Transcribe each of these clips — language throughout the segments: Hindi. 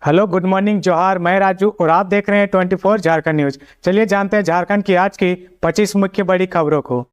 हेलो, गुड मॉर्निंग, जोहार। मैं राजू और आप देख रहे हैं 24 झारखंड न्यूज। चलिए जानते हैं झारखंड की आज की 25 मुख्य बड़ी खबरों को।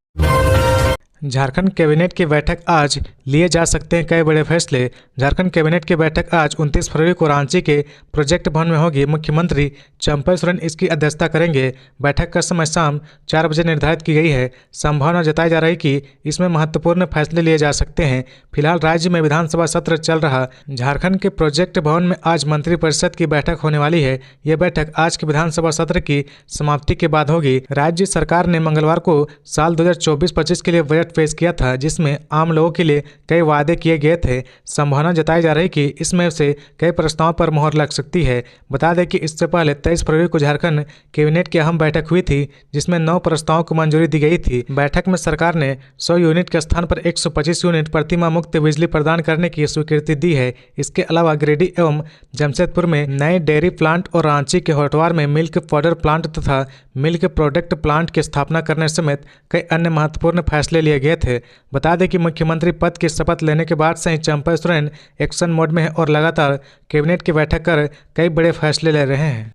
झारखंड कैबिनेट की बैठक आज, लिए जा सकते हैं कई बड़े फैसले। झारखंड कैबिनेट की बैठक आज 29 फरवरी को रांची के प्रोजेक्ट भवन में होगी। मुख्यमंत्री चंपा सोरेन इसकी अध्यक्षता करेंगे। बैठक का समय शाम 4 बजे निर्धारित की गई है। संभावना जताई जा रही कि इसमें महत्वपूर्ण फैसले लिए जा सकते हैं। फिलहाल राज्य में विधानसभा सत्र चल रहा। झारखंड के प्रोजेक्ट भवन में आज मंत्रिपरिषद की बैठक होने वाली है। यह बैठक आज के विधानसभा सत्र की समाप्ति के बाद होगी। राज्य सरकार ने मंगलवार को साल 2024-25 के लिए बजट पेश किया था, जिसमें आम लोगों के लिए कई वादे किए गए थे। संभावना जताई जा रही कि इसमें से कई प्रस्तावों पर मोहर लग सकती है। बता दें कि इससे पहले 23 फरवरी को झारखंड कैबिनेट की अहम बैठक हुई थी, जिसमें 9 प्रस्तावों को मंजूरी दी गई थी। बैठक में सरकार ने 100 यूनिट के स्थान पर 125 यूनिट प्रतिमाह मुक्त बिजली प्रदान करने की स्वीकृति दी है। इसके अलावा गिरिडीह एवं जमशेदपुर में नए डेयरी प्लांट और रांची के होटवार में मिल्क पाउडर प्लांट तथा मिल्क प्रोडक्ट प्लांट की स्थापना करने समेत कई अन्य महत्वपूर्ण फैसले लिए गए थे। बता दें कि मुख्यमंत्री पद की शपथ लेने के बाद से ही चंपा सोरेन एक्शन मोड में है और लगातार कैबिनेट की बैठक कर कई बड़े फैसले ले रहे हैं।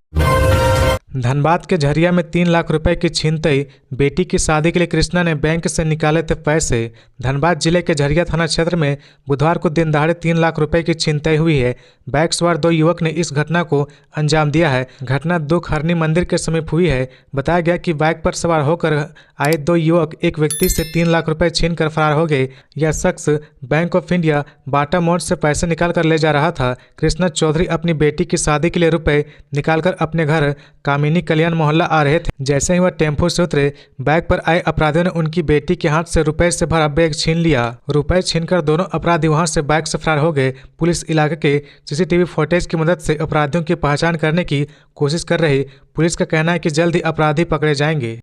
धनबाद के झरिया में 3 लाख रुपए की छीनताई। बेटी की शादी के लिए कृष्णा ने बैंक से निकाले थे पैसे। धनबाद जिले के झरिया थाना क्षेत्र में बुधवार को दिन दहाड़े 3 लाख रुपए की छीनताई हुई है। बाइक सवार 2 युवक ने इस घटना को अंजाम दिया है। घटना दुखहरनी मंदिर के समीप हुई है। बताया गया कि बाइक पर सवार होकर आए 2 युवक एक व्यक्ति से 3 लाख रुपए छीन कर फरार हो गए। यह शख्स बैंक ऑफ इंडिया बाटा मोड़ से पैसे निकाल कर ले जा रहा था। कृष्णा चौधरी अपनी बेटी की शादी के लिए रुपए निकालकर अपने घर कामिनी कल्याण मोहल्ला आ रहे थे। जैसे ही वह टेम्पो से उतरे, बैग पर आए अपराधियों ने उनकी बेटी के हाथ से रुपए से भरा बैग छीन लिया। रुपए छीनकर दोनों अपराधी वहां से बाइक से फरार हो गए। पुलिस इलाके के सीसीटीवी फुटेज की मदद से अपराधियों की पहचान करने की कोशिश कर रही। पुलिस का कहना है कि जल्द ही अपराधी पकड़े जाएंगे।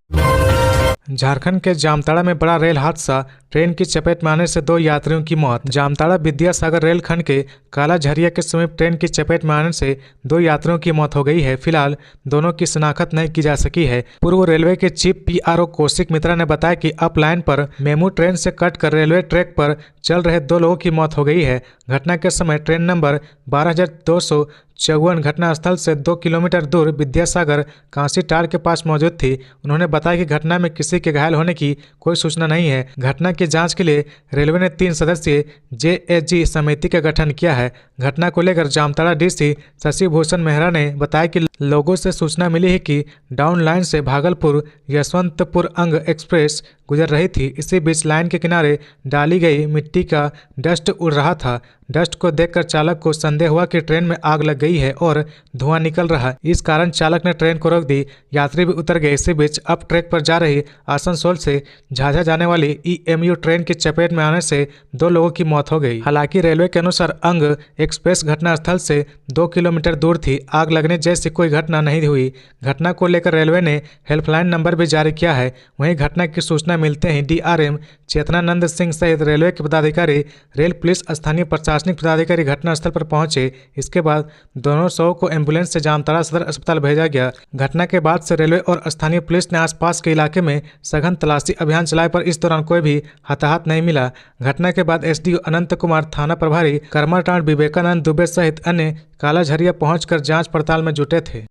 झारखंड के जामताड़ा में बड़ा रेल हादसा। ट्रेन की चपेट में आने से 2 यात्रियों की मौत। जामताड़ा विद्यासागर रेलखंड के काला झरिया के समीप ट्रेन की चपेट में आने से 2 यात्रियों की मौत हो गई है। फिलहाल दोनों की शिनाख्त नहीं की जा सकी है। पूर्व रेलवे के चीफ PRO कौशिक मित्रा ने बताया कि अप लाइन पर मेमू ट्रेन से कट कर रेलवे ट्रैक पर चल रहे 2 लोगों की मौत हो गई है। घटना के समय ट्रेन नंबर 12254 घटनास्थल से 2 किलोमीटर दूर विद्यासागर कांसी टार के पास मौजूद थी। उन्होंने बताया कि घटना में किसी के घायल होने की कोई सूचना नहीं है। घटना की जांच के लिए रेलवे ने 3 सदस्यीय JAG समिति का गठन किया है। घटना को लेकर जामताड़ा DC शशि भूषण मेहरा ने बताया कि लोगों से सूचना मिली है कि डाउन लाइन से भागलपुर यशवंतपुर अंग एक्सप्रेस गुजर रही थी। इसी बीच लाइन के किनारे डाली गई मिट्टी का डस्ट उड़ रहा था। डस्ट को देखकर चालक को संदेह हुआ कि ट्रेन में आग लग गई है और धुआं निकल रहा है। इस कारण चालक ने ट्रेन को रोक दी। यात्री भी उतर गए। इसी बीच अप ट्रैक पर जा रही आसनसोल से झाझा जाने वाली EMU ट्रेन की चपेट में आने से 2 लोगों की मौत हो गई। हालांकि रेलवे के अनुसार अंग एक्सप्रेस घटनास्थल से 2 किलोमीटर दूर थी। आग लगने जैसी कोई घटना नहीं हुई। घटना को लेकर रेलवे ने हेल्पलाइन नंबर भी जारी किया है। वहीं घटना की सूचना मिलते ही DRM चेतनानंद सिंह सहित रेलवे के पदाधिकारी, रेल पुलिस, स्थानीय प्रशासनिक पदाधिकारी घटनास्थल पर पहुंचे। इसके बाद दोनों शवों को एम्बुलेंस से जामताड़ा सदर अस्पताल भेजा गया। घटना के बाद से रेलवे और स्थानीय पुलिस ने आसपास के इलाके में सघन तलाशी अभियान चलाए, पर इस दौरान कोई भी हताहत नहीं मिला। घटना के बाद SDO अनंत कुमार, थाना प्रभारी कर्मठाण विवेकानंद दुबे सहित अन्य काला झरिया पहुंचकर जांच पड़ताल में जुटे थे।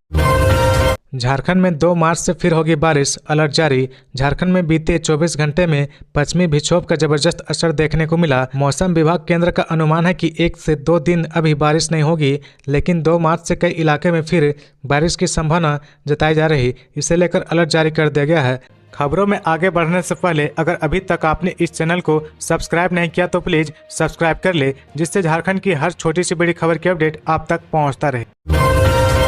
झारखंड में 2 मार्च से फिर होगी बारिश, अलर्ट जारी। झारखंड में बीते 24 घंटे में पश्चिमी विक्षोभ का जबरदस्त असर देखने को मिला। मौसम विभाग केंद्र का अनुमान है कि 1 से 2 दिन अभी बारिश नहीं होगी, लेकिन 2 मार्च से कई इलाके में फिर बारिश की संभावना जताई जा रही। इसे लेकर अलर्ट जारी कर दिया गया है। खबरों में आगे बढ़ने से पहले अगर अभी तक आपने इस चैनल को सब्सक्राइब नहीं किया तो प्लीज सब्सक्राइब कर ले, जिससे झारखंड की हर छोटी सी बड़ी खबर की अपडेट आप तक पहुंचता रहे।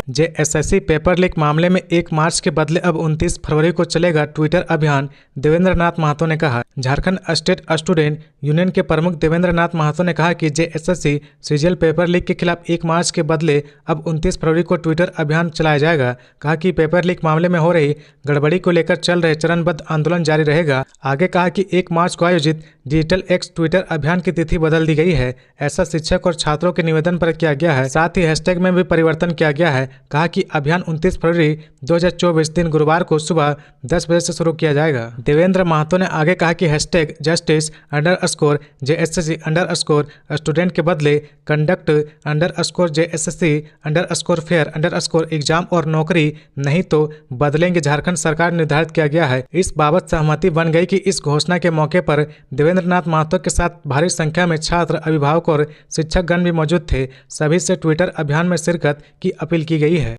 JSSC पेपर लीक मामले में 1 मार्च के बदले अब 29 फरवरी को चलेगा ट्विटर अभियान, देवेंद्र नाथ महतो ने कहा। झारखंड स्टेट स्टूडेंट यूनियन के प्रमुख देवेंद्र नाथ महतो ने कहा कि JSSC CGL पेपर लीक के खिलाफ 1 मार्च के बदले अब 29 फरवरी को ट्विटर अभियान चलाया जाएगा। कहा कि पेपर लीक मामले में हो रही गड़बड़ी को लेकर चल रहे चरणबद्ध आंदोलन जारी रहेगा। आगे कहा कि 1 मार्च को आयोजित डिजिटल X ट्विटर अभियान की तिथि बदल दी गई है। ऐसा शिक्षक और छात्रों के निवेदन पर किया गया है। साथ ही हैशटैग में भी परिवर्तन किया गया है। कहा कि अभियान 29 फरवरी 2024 दिन गुरुवार को सुबह 10 बजे से शुरू किया जाएगा। देवेंद्र महतो ने आगे कहा कि #justice_JSSC_स्टूडेंट के बदले conduct_JSSC_fair_ एग्जाम और नौकरी नहीं तो बदलेंगे झारखंड सरकार निर्धारित किया गया है। इस बाबत सहमति बन गई कि इस घोषणा के मौके पर देवेंद्र नाथ महतो के साथ भारी संख्या में छात्र, अभिभावक और शिक्षकगण भी मौजूद थे। सभी से ट्विटर अभियान में शिरकत की अपील की गई है।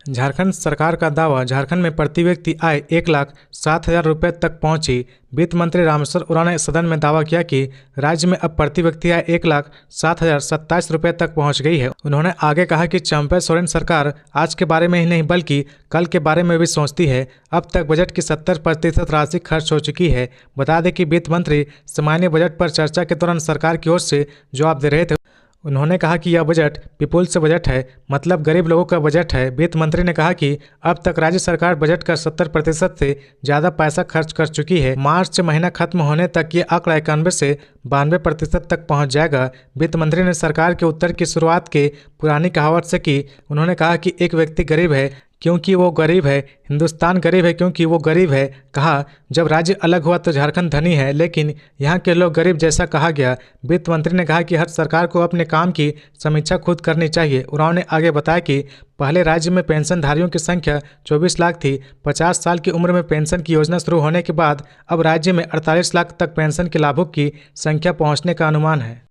झारखंड सरकार का दावा, झारखंड में प्रति व्यक्ति आय 1,07,000 रुपये तक पहुंची। वित्त मंत्री रामेश्वर उरांव ने सदन में दावा किया कि राज्य में अब प्रति व्यक्ति आय 1,07,027 रुपये तक पहुंच गई है। उन्होंने आगे कहा कि चंपा सोरेन सरकार आज के बारे में ही नहीं बल्कि कल के बारे में भी सोचती है। अब तक बजट की 70% राशि खर्च हो चुकी है। बता दें कि वित्त मंत्री सामान्य बजट पर चर्चा के दौरान सरकार की ओर से जवाब दे रहे थे। उन्होंने कहा कि यह बजट पीपुल्स बजट है, मतलब गरीब लोगों का बजट है। वित्त मंत्री ने कहा कि अब तक राज्य सरकार बजट का 70% से ज़्यादा पैसा खर्च कर चुकी है। मार्च महीना खत्म होने तक ये आंकड़ा 91 से 92% तक पहुंच जाएगा। वित्त मंत्री ने सरकार के उत्तर की शुरुआत के पुरानी कहावत से की। उन्होंने कहा कि एक व्यक्ति गरीब है क्योंकि वो गरीब है, हिंदुस्तान गरीब है क्योंकि वो गरीब है। कहा जब राज्य अलग हुआ तो झारखंड धनी है, लेकिन यहाँ के लोग गरीब जैसा कहा गया। वित्त मंत्री ने कहा कि हर सरकार को अपने काम की समीक्षा खुद करनी चाहिए। उरांव ने आगे बताया कि पहले राज्य में पेंशनधारियों की संख्या 24 लाख थी। 50 साल की उम्र में पेंशन की योजना शुरू होने के बाद अब राज्य में 48 लाख तक पेंशन के लाभुक की संख्या पहुँचने का अनुमान है।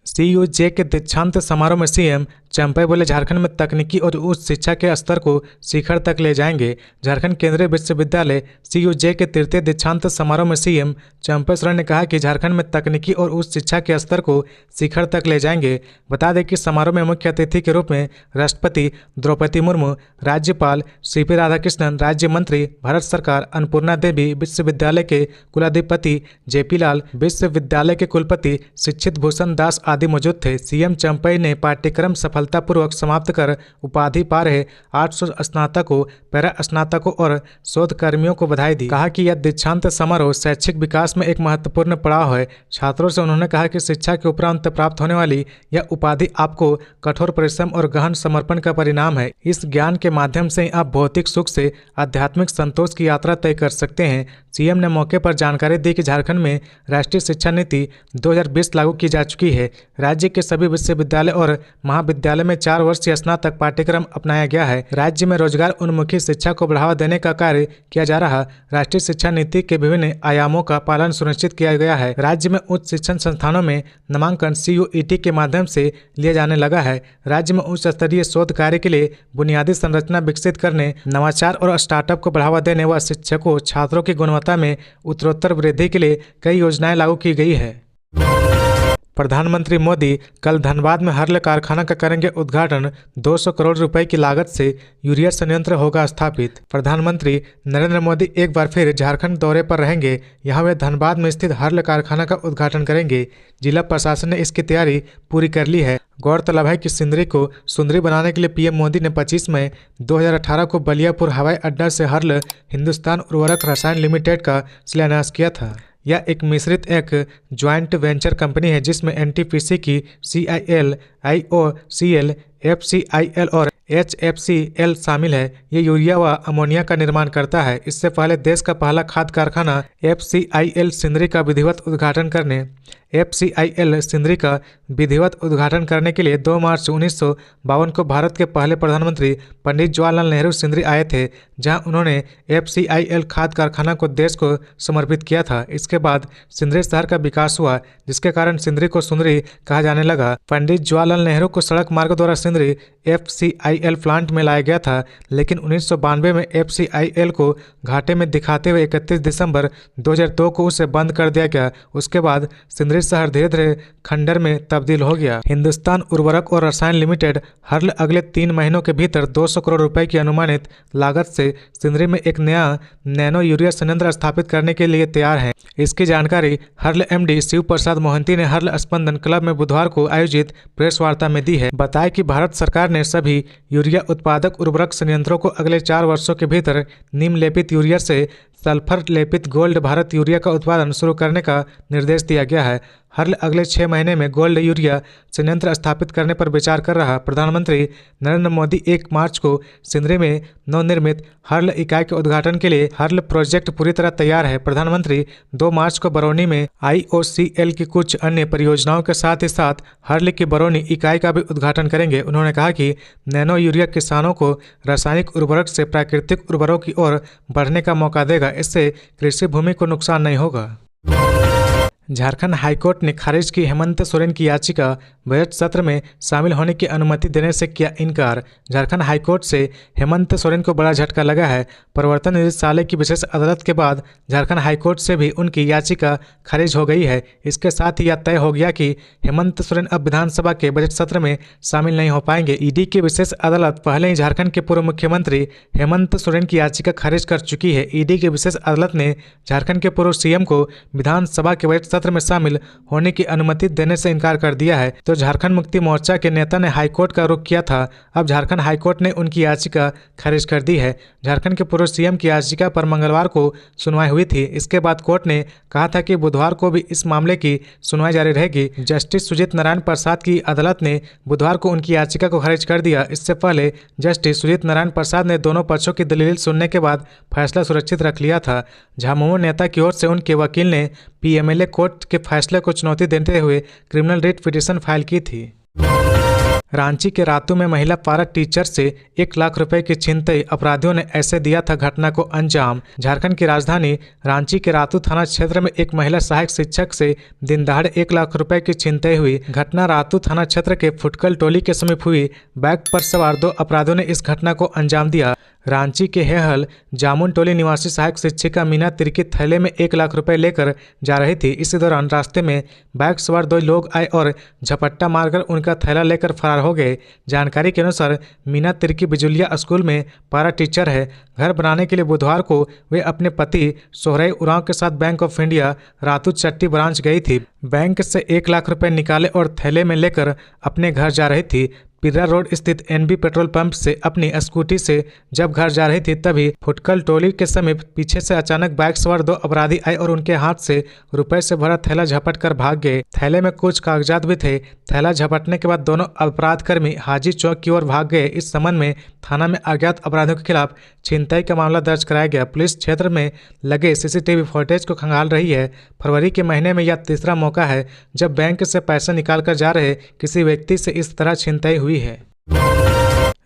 CUJ के दीक्षांत समारोह में सीएम चंपई बोले, झारखंड में तकनीकी और उच्च शिक्षा के स्तर को शिखर तक ले जाएंगे। झारखंड केंद्रीय विश्वविद्यालय CUJ के 3य दीक्षांत समारोह में सीएम चंपई सोरेन ने कहा कि झारखंड में तकनीकी और उच्च शिक्षा के स्तर को शिखर तक ले जाएंगे। बता दें कि समारोह में मुख्य अतिथि के रूप में राष्ट्रपति द्रौपदी मुर्मू, राज्यपाल CP राधाकृष्णन, राज्य मंत्री भारत सरकार अन्नपूर्णा देवी, विश्वविद्यालय के कुलाधिपति JP लाल, विश्वविद्यालय के कुलपति शिक्षित भूषण दास आदि मौजूद थे। सीएम चंपई ने पाठ्यक्रम सफलतापूर्वक समाप्त कर उपाधि पा रहे 800 स्नातकों, पैरा स्नातकों और शोध कर्मियों को बधाई दी। कहा कि यह दीक्षांत समारोह शैक्षिक विकास में एक महत्वपूर्ण पड़ाव है। छात्रों से उन्होंने कहा कि शिक्षा के उपरांत प्राप्त होने वाली यह उपाधि आपको कठोर परिश्रम और गहन समर्पण का परिणाम है। इस ज्ञान के माध्यम से आप भौतिक सुख से आध्यात्मिक संतोष की यात्रा तय कर सकते हैं। सीएम ने मौके पर जानकारी दी कि झारखंड में राष्ट्रीय शिक्षा नीति 2020 लागू की जा चुकी है। राज्य के सभी विश्वविद्यालय और महाविद्यालय में 4 वर्षीय स्नातक पाठ्यक्रम अपनाया गया है। राज्य में रोजगार उन्मुखी शिक्षा को बढ़ावा देने का कार्य किया जा रहा। राष्ट्रीय शिक्षा नीति के विभिन्न आयामों का पालन सुनिश्चित किया गया है। राज्य में उच्च शिक्षण संस्थानों में नामांकन CUET के माध्यम से लिया जाने लगा है। राज्य में उच्च स्तरीय शोध कार्य के लिए बुनियादी संरचना विकसित करने, नवाचार और स्टार्टअप को बढ़ावा देने व शिक्षकों छात्रों की गुणवत्ता में उत्तरोत्तर वृद्धि के लिए कई योजनाएं लागू की गई है। प्रधानमंत्री मोदी कल धनबाद में हर्ल कारखाना का करेंगे उद्घाटन। 200 करोड़ रुपए की लागत से यूरिया संयंत्र होगा स्थापित। प्रधानमंत्री नरेंद्र मोदी एक बार फिर झारखंड दौरे पर रहेंगे। यहां वे धनबाद में स्थित हर्ल कारखाना का उद्घाटन करेंगे। जिला प्रशासन ने इसकी तैयारी पूरी कर ली है। गौरतलब है कि सिंदरी को सुंदरी बनाने के लिए पीएम मोदी ने 25 मई 2018 को बलियापुर हवाई अड्डा से हर्ल हिंदुस्तान उर्वरक रसायन लिमिटेड का शिलान्यास किया था। यह एक मिश्रित एक ज्वाइंट वेंचर कंपनी है जिसमें NTPC की CIL, IOCL, FCIL और HFCL शामिल है। ये यूरिया व अमोनिया का निर्माण करता है। इससे पहले देश का पहला खाद्य कारखाना FCIL सिंदरी का विधिवत उद्घाटन करने के लिए 2 मार्च 1952 को भारत के पहले प्रधानमंत्री पंडित जवाहरलाल नेहरू सिंदरी आए थे, जहां उन्होंने FCIL खाद्य कारखाना को देश को समर्पित किया था। इसके बाद सिंदरी शहर का विकास हुआ, जिसके कारण सिंदरी को सुंदरी कहा जाने लगा। पंडित जवाहरलाल नेहरू को सड़क मार्ग द्वारा सिंदरी FCIL प्लांट में लाया गया था, लेकिन 1992 में FCIL को घाटे में दिखाते हुए 31 दिसंबर 2002 को उसे बंद कर दिया गया। उसके बाद सिंदरी शहर धीरे धीरे खंडर में तब्दील हो गया। हिंदुस्तान उर्वरक और रसायन लिमिटेड हर्ल अगले 3 महीनों के भीतर 200 करोड़ रुपए की अनुमानित लागत से सिंदरी में एक नया नैनो यूरिया संयंत्र स्थापित करने के लिए तैयार है। इसकी जानकारी हर्ल MD शिव प्रसाद मोहंती ने हर्ल स्पंदन क्लब में बुधवार को आयोजित प्रेस वार्ता में दी है। बताया कि भारत सरकार ने सभी यूरिया उत्पादक उर्वरक संयंत्रों को अगले 4 वर्षों के भीतर नीम लेपित यूरिया से सल्फर लेपित गोल्ड भारत यूरिया का उत्पादन शुरू करने का निर्देश दिया गया है। हर्ल अगले 6 महीने में गोल्ड यूरिया संयंत्र स्थापित करने पर विचार कर रहा। प्रधानमंत्री नरेंद्र मोदी 1 मार्च को सिंदरी में नवनिर्मित हर्ल इकाई के उद्घाटन के लिए हर्ल प्रोजेक्ट पूरी तरह तैयार है। प्रधानमंत्री 2 मार्च को बरौनी में IOCL की कुछ अन्य परियोजनाओं के साथ ही साथ हर्ल की बरौनी इकाई का भी उद्घाटन करेंगे। उन्होंने कहा कि नैनो यूरिया किसानों को रासायनिक उर्वरक से प्राकृतिक उर्वरकों की ओर बढ़ने का मौका देगा। इससे कृषि भूमि को नुकसान नहीं होगा। झारखंड हाईकोर्ट ने खारिज की हेमंत सोरेन की याचिका, बजट सत्र में शामिल होने की अनुमति देने से किया इनकार। झारखंड हाईकोर्ट से हेमंत सोरेन को बड़ा झटका लगा है। प्रवर्तन निदेशालय की विशेष अदालत के बाद झारखंड हाईकोर्ट से भी उनकी याचिका खारिज हो गई है। इसके साथ ही यह तय हो गया कि हेमंत सोरेन अब विधानसभा के बजट सत्र में शामिल नहीं हो पाएंगे। ईडी की विशेष अदालत पहले ही झारखंड के पूर्व मुख्यमंत्री हेमंत सोरेन की याचिका खारिज कर चुकी है। ईडी की विशेष अदालत ने झारखंड के पूर्व सीएम को विधानसभा के बजट सत्र में शामिल होने की अनुमति देने से इनकार कर दिया है। तो झारखंड मुक्ति मोर्चा के नेता ने हाईकोर्ट का रुख किया था। अब झारखंड हाईकोर्ट ने उनकी याचिका खारिज कर दी है। झारखंड के पूर्व सीएम की याचिका पर मंगलवार को सुनवाई हुई थी। इसके बाद कोर्ट ने कहा था कि बुधवार को भी इस मामले की सुनवाई जारी रहेगी। जस्टिस सुजीत नारायण प्रसाद की अदालत ने बुधवार को उनकी याचिका को खारिज कर दिया। इससे पहले जस्टिस सुजीत नारायण प्रसाद ने दोनों पक्षों की दलील सुनने के बाद फैसला सुरक्षित रख लिया था। झामुमो नेता की ओर से उनके वकील ने PMLA कोर्ट के फैसले को चुनौती देते हुए क्रिमिनल रिट पिटीशन फाइल की थी। रांची के रातू में महिला पारा टीचर से 1 लाख रुपए की छीनते अपराधियों ने ऐसे दिया था घटना को अंजाम। झारखंड की राजधानी रांची के रातू थाना क्षेत्र में एक महिला सहायक शिक्षक से दिन दहाड़े 1 लाख रुपए की छीनते हुई घटना रातू थाना क्षेत्र के फुटकल टोली के समीप हुई। बाइक पर सवार 2 अपराधियों ने इस घटना को अंजाम दिया। रांची के हेहल जामुन टोली निवासी सहायक शिक्षिका मीना तिर्की थैले में 1 लाख रुपए लेकर जा रही थी। इसी दौरान रास्ते में बाइक सवार 2 लोग आए और झपट्टा मारकर उनका थैला लेकर फरार हो गए। जानकारी के अनुसार मीना तिर्की बिजुलिया स्कूल में पारा टीचर है। घर बनाने के लिए बुधवार को वे अपने पति सोहराई उरांव के साथ bank of India Ratu Chatti branch गई थी। बैंक से 1 लाख रुपए निकाले और थैले में लेकर अपने घर जा रही थी। पिर्रा रोड स्थित NB पेट्रोल पंप से अपनी स्कूटी से जब घर जा रही थी तभी फुटकल टोली के समीप पीछे से अचानक बाइक सवार 2 अपराधी आए और उनके हाथ से रुपए से भरा थैला झपट कर भाग गए। थैले में कुछ कागजात भी थे। थैला झपटने के बाद दोनों अपराधकर्मी हाजी चौक की ओर भाग गए। इस संबंध में थाना में अज्ञात अपराधियों के खिलाफ छीनताई का मामला दर्ज कराया गया। पुलिस क्षेत्र में लगे CCTV फुटेज को खंगाल रही है। फरवरी के महीने में यह तीसरा मौका है जब बैंक से पैसे निकाल कर जा रहे किसी व्यक्ति से इस तरह छीनताई हुई है।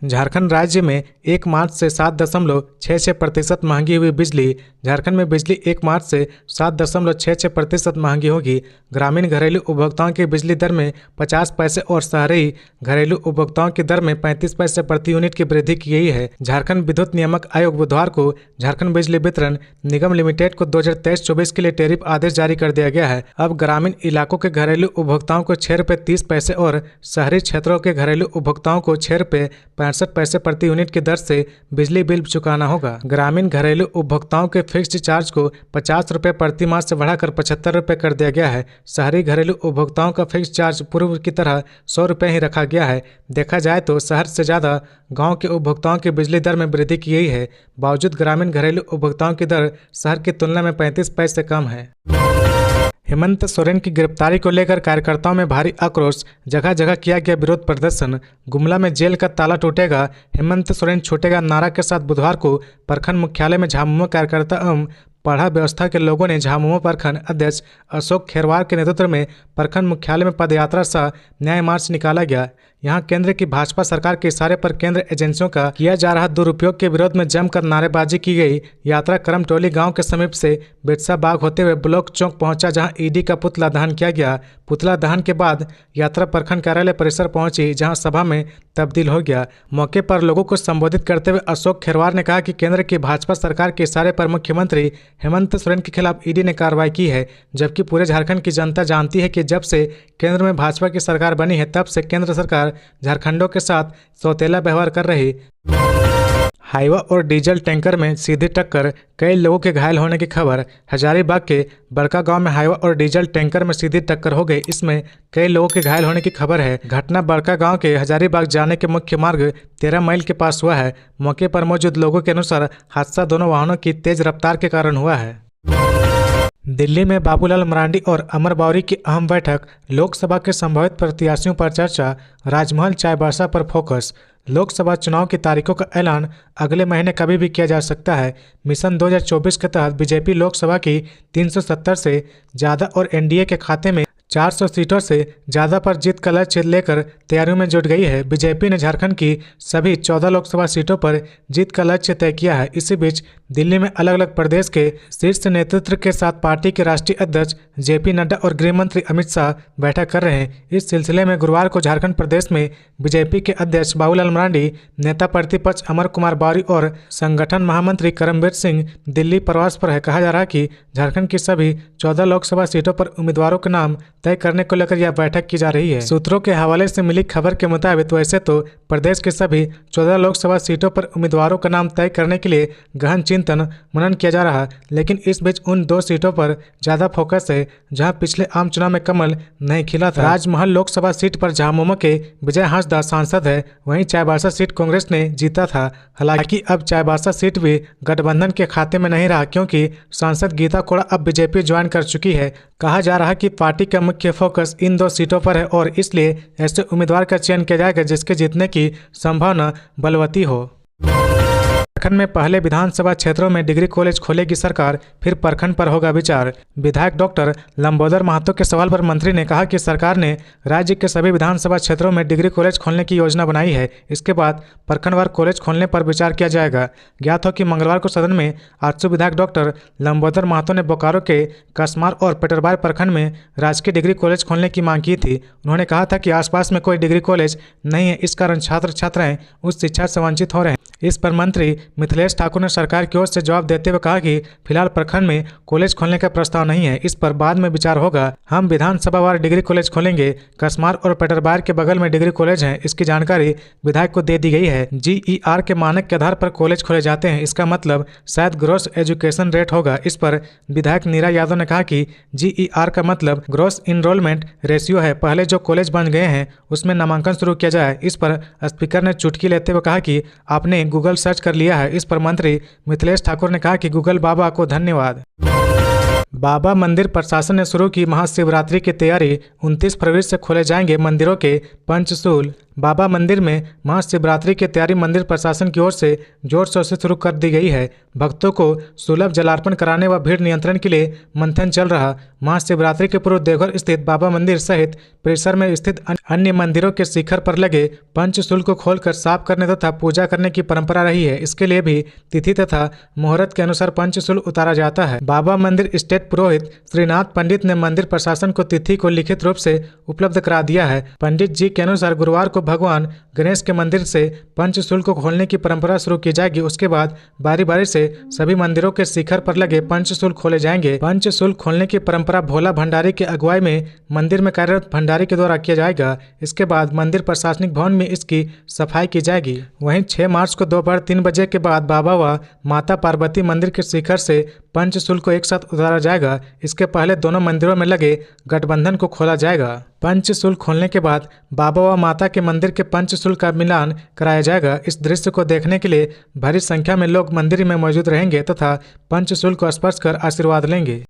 झारखंड राज्य में 1 मार्च से 7.66% महंगी हुई बिजली। झारखंड में बिजली 1 मार्च से 7.66% महंगी होगी। ग्रामीण घरेलू उपभोक्ताओं की बिजली दर में 50 पैसे और शहरी घरेलू उपभोक्ताओं की दर में 35 पैसे प्रति यूनिट की वृद्धि की गई है। झारखंड विद्युत नियामक आयोग बुधवार को झारखंड बिजली वितरण निगम लिमिटेड को 2023-24 के लिए टैरिफ आदेश जारी कर दिया गया है। अब ग्रामीण इलाकों के घरेलू उपभोक्ताओं को 6 रुपये 30 पैसे और शहरी क्षेत्रों के घरेलू उपभोक्ताओं को 6 रुपये 65 पैसे प्रति यूनिट की दर से बिजली बिल चुकाना होगा। ग्रामीण घरेलू उपभोक्ताओं के फिक्स्ड चार्ज को 50 रुपये प्रति माह से बढ़ाकर 75 रुपये कर दिया गया है। शहरी घरेलू उपभोक्ताओं का फिक्स्ड चार्ज पूर्व की तरह 100 रुपये ही रखा गया है। देखा जाए तो शहर से ज़्यादा गांव के उपभोक्ताओं की बिजली दर में वृद्धि की गई है। बावजूद ग्रामीण घरेलू उपभोक्ताओं की दर शहर की तुलना में 35 पैसे कम है। हेमंत सोरेन की गिरफ्तारी को लेकर कार्यकर्ताओं में भारी आक्रोश। जगह जगह किया गया विरोध प्रदर्शन। गुमला में जेल का ताला टूटेगा, हेमंत सोरेन छूटेगा नारा के साथ बुधवार को प्रखंड मुख्यालय में झामुमो कार्यकर्ता एवं पढ़ा व्यवस्था के लोगों ने झामुमो प्रखंड अध्यक्ष अशोक खेरवार के नेतृत्व में प्रखंड मुख्यालय में पदयात्रा सह न्याय मार्च निकाला गया। यहां केंद्र की भाजपा सरकार के इशारे पर केंद्र एजेंसियों का किया जा रहा दुरुपयोग के विरोध में जमकर नारेबाजी की गई। यात्रा करमटोली गांव के समीप से बिरसा बाग होते हुए ब्लॉक चौक पहुंचा, जहां ईडी का पुतला दहन किया गया। पुतला दहन के बाद यात्रा प्रखंड कार्यालय परिसर पहुंची, जहां सभा में तब्दील हो गया। मौके पर लोगों को संबोधित करते हुए अशोक खेरवार ने कहा कि केंद्र की भाजपा सरकार के इशारे पर मुख्यमंत्री हेमंत सोरेन के खिलाफ ईडी ने कार्रवाई की है, जबकि पूरे झारखंड की जनता जानती है कि जब से केंद्र में भाजपा की सरकार बनी है तब से केंद्र सरकार झारखंडों के साथ सौतेला व्यवहार कर रही। हाईवा और डीजल टैंकर में सीधी टक्कर, कई लोगों के घायल होने की खबर। हजारीबाग के बड़का गांव में हाईवा और डीजल टैंकर में सीधी टक्कर हो गई। इसमें कई लोगों के घायल होने की खबर है। घटना बड़का गांव के हजारीबाग जाने के मुख्य मार्ग 13 माइल के पास हुआ है। मौके पर मौजूद लोगों के अनुसार हादसा दोनों वाहनों की तेज रफ्तार के कारण हुआ है। दिल्ली में बाबूलाल मरांडी और अमर बावरी की अहम बैठक। लोकसभा के संभावित प्रत्याशियों पर चर्चा। राजमहल चाईबासा पर फोकस। लोकसभा चुनाव की तारीखों का ऐलान अगले महीने कभी भी किया जा सकता है। मिशन 2024 के तहत बीजेपी लोकसभा की 370 से ज़्यादा और एनडीए के खाते में 400 सीटों से ज़्यादा पर जीत का लक्ष्य लेकर तैयारियों में जुट गई है। बीजेपी ने झारखंड की सभी 14 लोकसभा सीटों पर जीत का लक्ष्य तय किया है। इसी बीच दिल्ली में अलग अलग प्रदेश के शीर्ष नेतृत्व के साथ पार्टी के राष्ट्रीय अध्यक्ष जेपी नड्डा और गृह मंत्री अमित शाह बैठक कर रहे हैं। इस सिलसिले में गुरुवार को झारखंड प्रदेश में बीजेपी के अध्यक्ष बाबूलाल मरांडी, नेता प्रतिपक्ष अमर कुमार बावरी और संगठन महामंत्री करमबीर सिंह दिल्ली प्रवास पर है। कहा जा रहा है कि झारखंड की सभी 14 लोकसभा सीटों पर उम्मीदवारों के नाम तय करने को लेकर यह बैठक की जा रही है। सूत्रों के हवाले से मिली खबर के मुताबिक वैसे तो प्रदेश के सभी 14 लोकसभा सीटों पर उम्मीदवारों का नाम तय करने के लिए गहन चिंतन मनन किया जा रहा है, लेकिन इस बीच उन 2 सीटों पर ज्यादा फोकस है जहां पिछले आम चुनाव में कमल नहीं खिला था। राजमहल लोकसभा सीट पर झामुमो के विजय हांसदा सांसद है, वहीं चाईबासा सीट कांग्रेस ने जीता था। हालांकि अब चाईबासा सीट भी गठबंधन के खाते में नहीं रहा, क्योंकि सांसद गीता कोड़ा अब बीजेपी ज्वाइन कर चुकी है। कहा जा रहा है कि पार्टी का मुख्य फोकस इन 2 सीटों पर है और इसलिए ऐसे उम्मीदवार का चयन किया जाएगा जिसके जीतने की संभावना बलवती हो। झारखंड में पहले विधानसभा क्षेत्रों में डिग्री कॉलेज खोलेगी सरकार, फिर प्रखंड पर होगा विचार। विधायक डॉक्टर लंबोदर महतो के सवाल पर मंत्री ने कहा कि सरकार ने राज्य के सभी विधानसभा क्षेत्रों में डिग्री कॉलेज खोलने की योजना बनाई है। इसके बाद प्रखंडवार कॉलेज खोलने पर विचार किया जाएगा। ज्ञात हो कि मंगलवार को सदन में आजसू विधायक डॉक्टर लंबोदर महतो ने बोकारो के कसमार और पेटरबार प्रखंड में राजकीय डिग्री कॉलेज खोलने की मांग की थी। उन्होंने कहा था कि आसपास में कोई डिग्री कॉलेज नहीं है, इस कारण छात्र छात्राएं उस शिक्षा से वंचित हो रहे हैं। इस पर मंत्री मिथिलेश ठाकुर ने सरकार की ओर से जवाब देते हुए कहा कि फिलहाल प्रखंड में कॉलेज खोलने का प्रस्ताव नहीं है, इस पर बाद में विचार होगा। हम विधानसभावार डिग्री कॉलेज खोलेंगे। कसमार और पेटरबार के बगल में डिग्री कॉलेज हैं, इसकी जानकारी विधायक को दे दी गई है। GER के मानक के आधार पर कॉलेज खोले जाते हैं, इसका मतलब शायद ग्रॉस एजुकेशन रेट होगा। इस पर विधायक नीरा यादव ने कहा कि GER का मतलब ग्रॉस इनरोलमेंट रेशियो है। पहले जो कॉलेज बन गए हैं उसमें नामांकन शुरू किया जाए। इस पर स्पीकर ने चुटकी लेते हुए कहा कि आपने गूगल सर्च कर लिया है। इस पर मंत्री मिथिलेश ठाकुर ने कहा कि गूगल बाबा को धन्यवाद। बाबा मंदिर प्रशासन ने शुरू की महाशिवरात्रि की तैयारी। 29 फरवरी से खोले जाएंगे मंदिरों के पंचशूल। बाबा मंदिर में महाशिवरात्रि की तैयारी मंदिर प्रशासन की ओर से जोर शोर से शुरू कर दी गई है। भक्तों को सुलभ जलार्पण कराने व भीड़ नियंत्रण के लिए मंथन चल रहा। महाशिवरात्रि के पूर्व देवघर स्थित बाबा मंदिर सहित परिसर में स्थित अन्य मंदिरों के शिखर पर लगे पंचशूल को खोलकर साफ करने तथा पूजा करने की परंपरा रही है। इसके लिए भी तिथि तथा मुहूर्त के अनुसार पंचशूल उतारा जाता है। बाबा मंदिर स्टेट पुरोहित श्रीनाथ पंडित ने मंदिर प्रशासन को तिथि को लिखित रूप से उपलब्ध करा दिया है। पंडित जी के अनुसार गुरुवार को भगवान गणेश के मंदिर से पंचशूल को खोलने की परंपरा शुरू की जाएगी। उसके बाद बारी बारी से सभी मंदिरों के शिखर पर लगे पंचशूल खोले जाएंगे। पंचशूल खोलने की परंपरा भोला भंडारी की अगुवाई में मंदिर में कार्यरत भंडारी के द्वारा किया जाएगा। इसके बाद मंदिर प्रशासनिक भवन में इसकी सफाई की जाएगी। वहीं 6 मार्च को दोपहर 3 बजे के बाद बाबा व माता पार्वती मंदिर के शिखर से पंचशूल को एक साथ उतारा जाएगा। इसके पहले दोनों मंदिरों में लगे गठबंधन को खोला जाएगा। पंचशूल खोलने के बाद बाबा व माता के मंदिर के पंचशूल का मिलान कराया जाएगा। इस दृश्य को देखने के लिए भारी संख्या में लोग मंदिर में मौजूद रहेंगे तथा पंचशूल को स्पर्श कर आशीर्वाद लेंगे।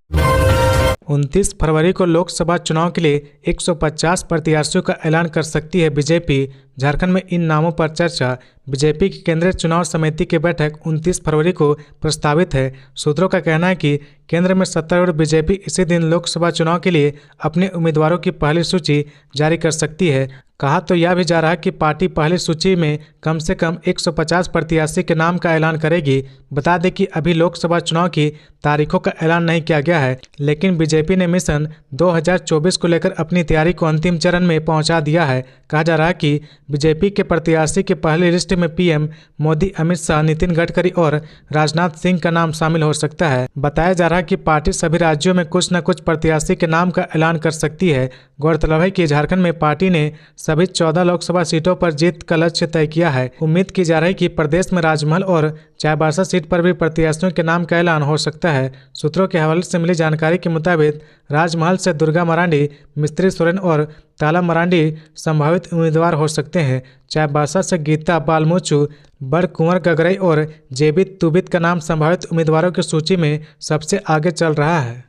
29 फरवरी को लोकसभा चुनाव के लिए 150 प्रत्याशियों का ऐलान कर सकती है बीजेपी। झारखंड में इन नामों पर चर्चा। बीजेपी की केंद्रीय चुनाव समिति की बैठक 29 फरवरी को प्रस्तावित है। सूत्रों का कहना है कि केंद्र में सत्तारूढ़ बीजेपी इसी दिन लोकसभा चुनाव के लिए अपने उम्मीदवारों की पहली सूची जारी कर सकती है। कहा तो यह भी जा रहा है कि पार्टी पहली सूची में कम से कम 150 प्रत्याशी के नाम का ऐलान करेगी। बता दें कि अभी लोकसभा चुनाव की तारीखों का ऐलान नहीं किया गया है, लेकिन बीजेपी ने मिशन 2024 को लेकर अपनी तैयारी को अंतिम चरण में पहुंचा दिया है। कहा जा रहा है कि बीजेपी के प्रत्याशी की पहली लिस्ट में पीएम मोदी, अमित शाह, नितिन गडकरी और राजनाथ सिंह का नाम शामिल हो सकता है। बताया जा रहा है कि पार्टी सभी राज्यों में कुछ न कुछ प्रत्याशी के नाम का ऐलान कर सकती है। गौरतलब है कि झारखंड में पार्टी ने सभी 14 लोकसभा सीटों पर जीत का लक्ष्य तय किया है। उम्मीद की जा रही है कि प्रदेश में राजमहल और चाईबासा सीट पर भी प्रत्याशियों के नाम का ऐलान हो सकता है। सूत्रों के हवाले से मिली जानकारी के मुताबिक राजमहल से दुर्गा मरांडी, मिस्त्री सोरेन और ताला मरांडी संभावित उम्मीदवार हो सकते हैं। चाईबासा से गीता बालमोचू, बड़ कुंवर गगरई और जेबित तुबित का नाम संभावित उम्मीदवारों की सूची में सबसे आगे चल रहा है।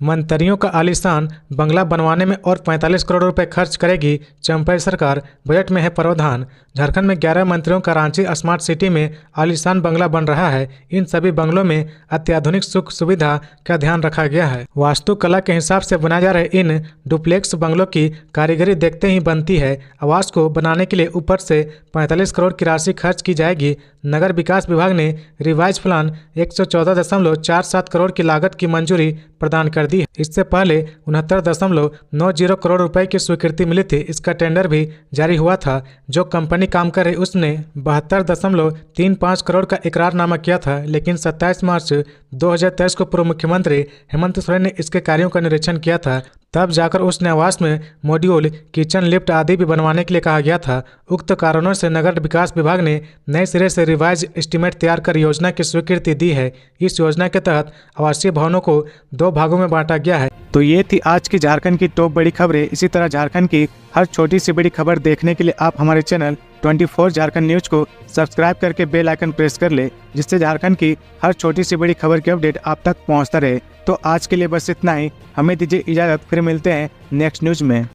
मंत्रियों का आलीशान बंगला बनवाने में और 45 करोड़ रुपए खर्च करेगी चंपाई सरकार, बजट में है प्रावधान। झारखंड में 11 मंत्रियों का रांची स्मार्ट सिटी में आलीशान बंगला बन रहा है। इन सभी बंगलों में अत्याधुनिक सुख सुविधा का ध्यान रखा गया है। वास्तुकला के हिसाब से बनाए जा रहे इन डुप्लेक्स बंगलों की कारीगरी देखते ही बनती है। आवास को बनाने के लिए ऊपर से 45 करोड़ की राशि खर्च की जाएगी। नगर विकास विभाग ने रिवाइज प्लान 114.47 करोड़ की लागत की मंजूरी प्रदान कर दी है। इससे पहले 69.90 करोड़ रुपए की स्वीकृति मिली थी। इसका टेंडर भी जारी हुआ था। जो कंपनी काम कर रही उसने 72.35 करोड़ का इकरारनामा किया था, लेकिन 27 मार्च 2023 को पूर्व मुख्यमंत्री हेमंत सोरेन ने इसके कार्यों का निरीक्षण किया था। तब जाकर उसने आवास में मॉड्यूल, किचन, लिफ्ट आदि भी बनवाने के लिए कहा गया था। उक्त कारणों से नगर विकास विभाग ने नए सिरे से रिवाइज एस्टीमेट तैयार कर योजना की स्वीकृति दी है। इस योजना के तहत आवासीय भवनों को 2 भागों में बांटा गया है। तो ये थी आज की झारखंड की टॉप बड़ी खबरें। इसी तरह झारखंड की हर छोटी सी बड़ी खबर देखने के लिए आप हमारे चैनल 24 झारखंड न्यूज को सब्सक्राइब करके बेल आइकन प्रेस कर ले, जिससे झारखंड की हर छोटी सी बड़ी खबर की अपडेट आप तक पहुंचता रहे। तो आज के लिए बस इतना ही। हमें दीजिए इजाजत, फिर मिलते हैं नेक्स्ट न्यूज में।